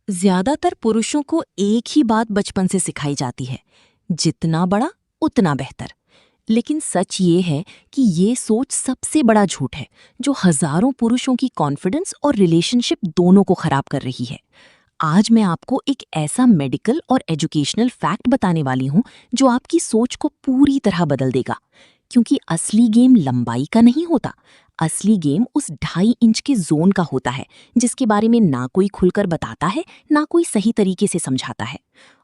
ज्यादातर पुरुषों को एक ही बात बचपन से सिखाई जाती है, जितना बड़ा उतना बेहतर। लेकिन सच ये है कि ये सोच सबसे बड़ा झूठ है जो हजारों पुरुषों की कॉन्फिडेंस और रिलेशनशिप दोनों को खराब कर रही है। आज मैं आपको एक ऐसा मेडिकल और एजुकेशनल फैक्ट बताने वाली हूँ जो आपकी सोच को पूरी तरह बदल देगा। क्योंकि असली गेम लंबाई का नहीं होता, असली गेम उस 2.5 इंच के जोन का होता है जिसके बारे में ना कोई खुलकर बताता है, ना कोई सही तरीके से समझाता है।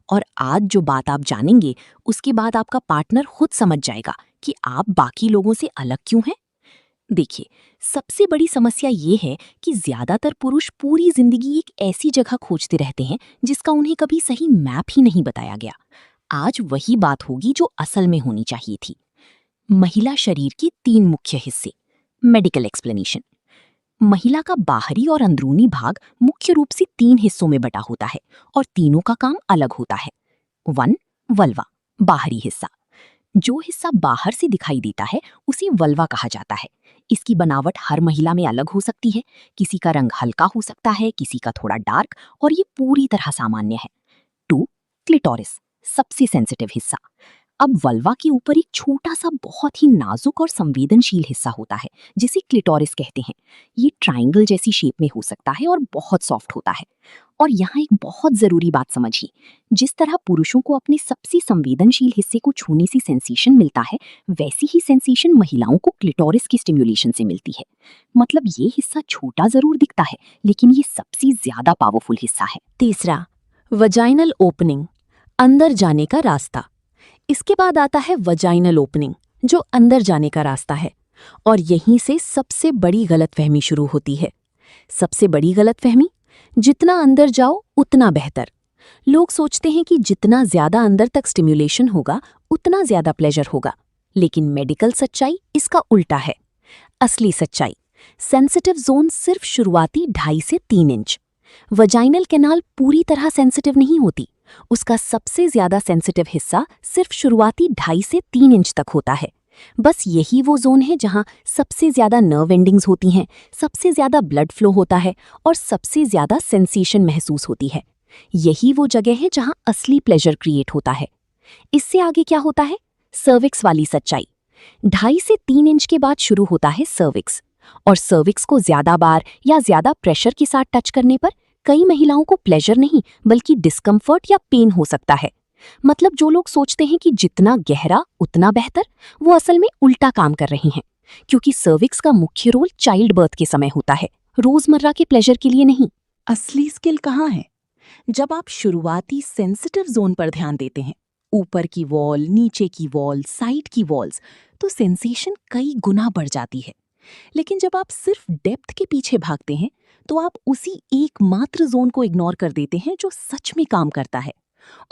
और आज जो बात आप जानेंगे, उसके बाद आपका पार्टनर खुद समझ जाएगा कि आप बाकी लोगों से अलग क्यों हैं। देखिए, सबसे बड़ी समस्या ये है कि ज्यादातर पुरुष पूरी जिंदगी एक ऐसी जगह खोजते रहते हैं जिसका उन्हें कभी सही मैप ही नहीं बताया गया। आज वही बात होगी जो असल में होनी चाहिए थी। महिला शरीर के 3 मुख्य हिस्से। Medical explanation. महिला का बाहरी और अंदरूनी भाग मुख्य रूप से 3 हिस्सों में बटा होता है और तीनों का काम अलग होता है। 1. वल्वा, बाहरी हिस्सा। जो हिस्सा बाहर से दिखाई देता है उसे वल्वा कहा जाता है। इसकी बनावट हर महिला में अलग हो सकती है। किसी का रंग हल्का हो सकता है, किसी का थोड़ा डार्क, और ये पूरी तरह सामान्य है। 2. क्लिटोरिस, सबसे सेंसिटिव हिस्सा। अब वल्वा के ऊपर एक छोटा सा बहुत ही नाजुक और संवेदनशील हिस्सा होता है जिसे क्लिटोरिस कहते हैं। ये ट्रायंगल जैसी शेप में हो सकता है और बहुत सॉफ्ट होता है। और यहाँ एक बहुत जरूरी बात समझिए, जिस तरह पुरुषों को अपने सबसे संवेदनशील हिस्से को छूने से सेंसेशन मिलता है, वैसी ही सेंसेशन महिलाओं को क्लिटोरिस की स्टिम्युलेशन से मिलती है। मतलब ये हिस्सा छोटा जरूर दिखता है, लेकिन ये सबसे ज्यादा पावरफुल हिस्सा है। तीसरा, वजाइनल ओपनिंग, अंदर जाने का रास्ता। इसके बाद आता है वजाइनल ओपनिंग, जो अंदर जाने का रास्ता है। और यहीं से सबसे बड़ी गलतफहमी शुरू होती है। सबसे बड़ी गलतफहमी, जितना अंदर जाओ उतना बेहतर। लोग सोचते हैं कि जितना ज्यादा अंदर तक स्टिम्युलेशन होगा उतना ज्यादा प्लेजर होगा। लेकिन मेडिकल सच्चाई इसका उल्टा है। असली सच्चाई, सेंसिटिव जोन सिर्फ शुरुआती 2.5 से 3 इंच। वजाइनल कैनाल पूरी तरह सेंसिटिव नहीं होती। उसका सबसे ज्यादा सेंसिटिव हिस्सा सिर्फ शुरुआती 2.5 से 3 इंच तक होता है। बस यही वो जोन है जहां सबसे ज्यादा नर्व एंडिंग्स होती हैं, सबसे ज्यादा ब्लड फ्लो होता है और सबसे ज्यादा सेंसेशन महसूस होती है। यही वो जगह है जहां असली प्लेजर क्रिएट होता है। इससे आगे क्या होता है? सर्विक्स वाली सच्चाई। 2.5 से 3 इंच के बाद शुरू होता है सर्विक्स। और सर्विक्स को ज्यादा बार या ज्यादा प्रेशर के साथ टच करने पर कई महिलाओं को प्लेजर नहीं बल्कि डिस्कम्फर्ट या पेन हो सकता है। मतलब जो लोग सोचते हैं कि जितना गहरा उतना बेहतर, वो असल में उल्टा काम कर रही हैं। क्योंकि सर्विक्स का मुख्य रोल चाइल्ड बर्थ के समय होता है, रोजमर्रा के प्लेजर के लिए नहीं। असली स्किल कहाँ है? जब आप शुरुआती सेंसिटिव जोन पर ध्यान देते हैं, ऊपर की वॉल, नीचे की वॉल, साइड की वॉल्स, तो सेंसेशन कई गुना बढ़ जाती है। लेकिन जब आप सिर्फ डेप्थ के पीछे भागते हैं, तो आप उसी एकमात्र जोन को इग्नोर कर देते हैं जो सच में काम करता है।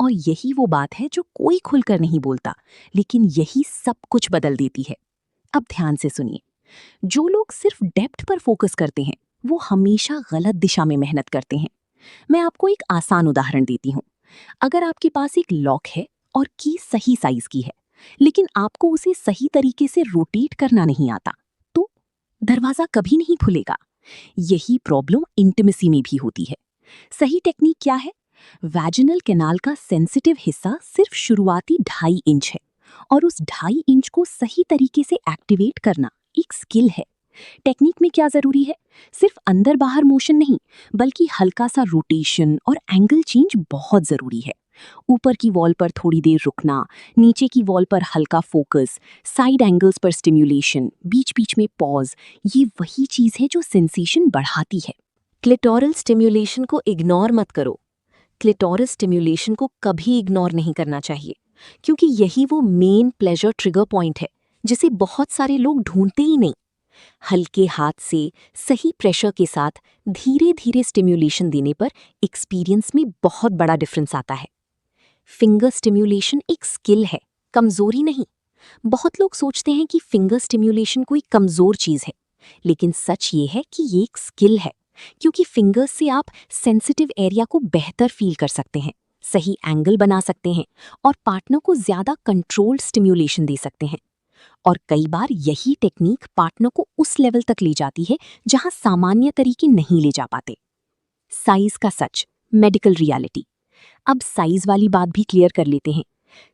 और यही वो बात है जो कोई खुलकर नहीं बोलता, लेकिन यही सब कुछ बदल देती है। अब ध्यान से सुनिए, जो लोग सिर्फ डेप्थ पर फोकस करते हैं, वो हमेशा गलत दिशा में मेहनत करते हैं। मैं आपको एक आसान उदाहरण देती हूँ। अगर आपके पास एक लॉक है और की सही साइज की है, लेकिन आपको उसे सही तरीके से रोटेट करना नहीं आता, तो दरवाजा कभी नहीं खुलेगा। यही प्रॉब्लम इंटिमेसी में भी होती है। सही टेक्निक क्या है? वैजिनल कैनाल का सेंसिटिव हिस्सा सिर्फ शुरुआती 2.5 इंच है, और उस 2.5 इंच को सही तरीके से एक्टिवेट करना एक स्किल है। टेक्निक में क्या जरूरी है? सिर्फ अंदर बाहर मोशन नहीं, बल्कि हल्का सा रोटेशन और एंगल चेंज बहुत जरूरी है। ऊपर की वॉल पर थोड़ी देर रुकना, नीचे की वॉल पर हल्का फोकस, साइड एंगल्स पर स्टिम्युलेशन, बीच बीच में पॉज, ये वही चीज है जो सेंसेशन बढ़ाती है। क्लिटोरल स्टिम्युलेशन को इग्नोर मत करो। क्लिटोरस स्टिम्युलेशन को कभी इग्नोर नहीं करना चाहिए, क्योंकि यही वो मेन प्लेजर ट्रिगर पॉइंट है जिसे बहुत सारे लोग ढूंढते ही नहीं। हल्के हाथ से सही प्रेशर के साथ धीरे धीरे स्टिम्युलेशन देने पर एक्सपीरियंस में बहुत बड़ा डिफरेंस आता है। फिंगर स्टिम्युलेशन एक स्किल है, कमजोरी नहीं। बहुत लोग सोचते हैं कि फिंगर स्टिम्युलेशन कोई कमजोर चीज है, लेकिन सच ये है कि ये एक स्किल है। क्योंकि फिंगर्स से आप सेंसिटिव एरिया को बेहतर फील कर सकते हैं, सही एंगल बना सकते हैं और पार्टनर को ज्यादा कंट्रोल्ड स्टिम्युलेशन दे सकते हैं। और कई बार यही टेक्निक पार्टनर को उस लेवल तक ले जाती है जहां सामान्य तरीके नहीं ले जा पाते। साइज का सच, मेडिकल रियलिटी। अब साइज वाली बात भी क्लियर कर लेते हैं।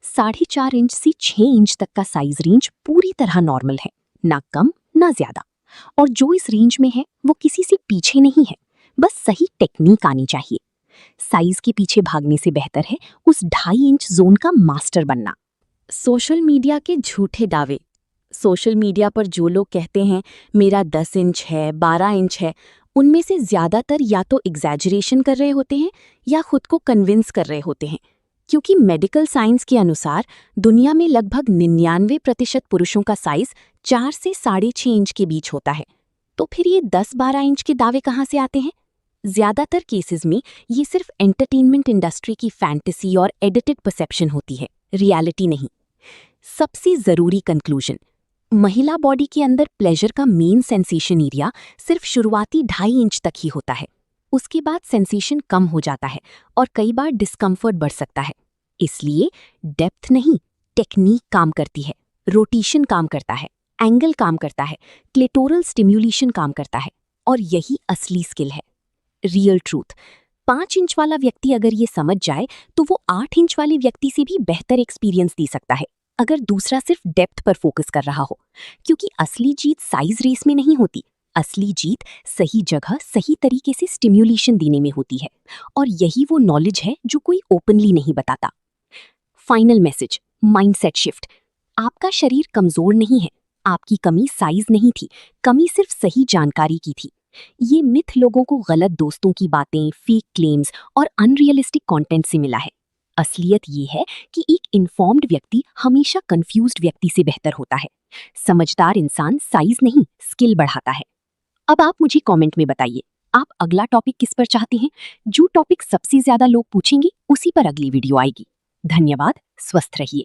4.5 इंच से 6 इंच तक का साइज रेंज पूरी तरह नॉर्मल है, ना कम ना ज्यादा। और जो इस रेंज में है वो किसी से पीछे नहीं है, बस सही टेक्निक आनी चाहिए। साइज के पीछे भागने से बेहतर है उस 2.5 इंच जोन का मास्टर बनना। सोशल मीडिया के झूठे दावे। सोशल मीडिया पर जो लोग कहते हैं मेरा 10 इंच है, 12 इंच है, उनमें से ज्यादातर या तो एग्जैजरेशन कर रहे होते हैं या खुद को कन्विंस कर रहे होते हैं, क्योंकि मेडिकल साइंस के अनुसार दुनिया में लगभग 99% पुरुषों का साइज 4 से 6.5 इंच के बीच होता है। तो फिर ये 10-12 इंच के दावे कहाँ से आते हैं? ज्यादातर केसेस में ये सिर्फ एंटरटेनमेंट इंडस्ट्री की फैंटेसी और एडिटेड परसेप्शन होती है, रियलिटी नहीं। सबसे जरूरी कंक्लूजन, महिला बॉडी के अंदर प्लेजर का मेन सेंसेशन एरिया सिर्फ शुरुआती 2.5 इंच तक ही होता है। उसके बाद सेंसेशन कम हो जाता है और कई बार डिस्कम्फर्ट बढ़ सकता है। इसलिए डेप्थ नहीं, टेक्निक काम करती है, रोटेशन काम करता है, एंगल काम करता है, क्लिटोरल स्टिम्युलेशन काम करता है, और यही असली स्किल है। रियल ट्रूथ, 5 इंच वाला व्यक्ति अगर ये समझ जाए तो वो 8 इंच वाले व्यक्ति से भी बेहतर एक्सपीरियंस दे सकता है, अगर दूसरा सिर्फ डेप्थ पर फोकस कर रहा हो। क्योंकि असली जीत साइज रेस में नहीं होती, असली जीत सही जगह सही तरीके से स्टिम्युलेशन देने में होती है। और यही वो नॉलेज है जो कोई ओपनली नहीं बताता। Final message, mindset shift. आपका शरीर कमजोर नहीं है, आपकी कमी साइज नहीं थी, कमी सिर्फ सही जानकारी की थी। ये मिथ लोगों को गलत दोस्तों की बातें, फेक क्लेम्स और अनरियलिस्टिक कंटेंट से मिला है। असलियत ये है कि एक इन्फॉर्म्ड व्यक्ति हमेशा कंफ्यूज्ड व्यक्ति से बेहतर होता है। समझदार इंसान साइज नहीं, स्किल बढ़ाता है। अब आप मुझे कमेंट में बताइए, आप अगला टॉपिक किस पर चाहते हैं? जो टॉपिक सबसे ज्यादा लोग पूछेंगे उसी पर अगली वीडियो आएगी। धन्यवाद, स्वस्थ रहिए।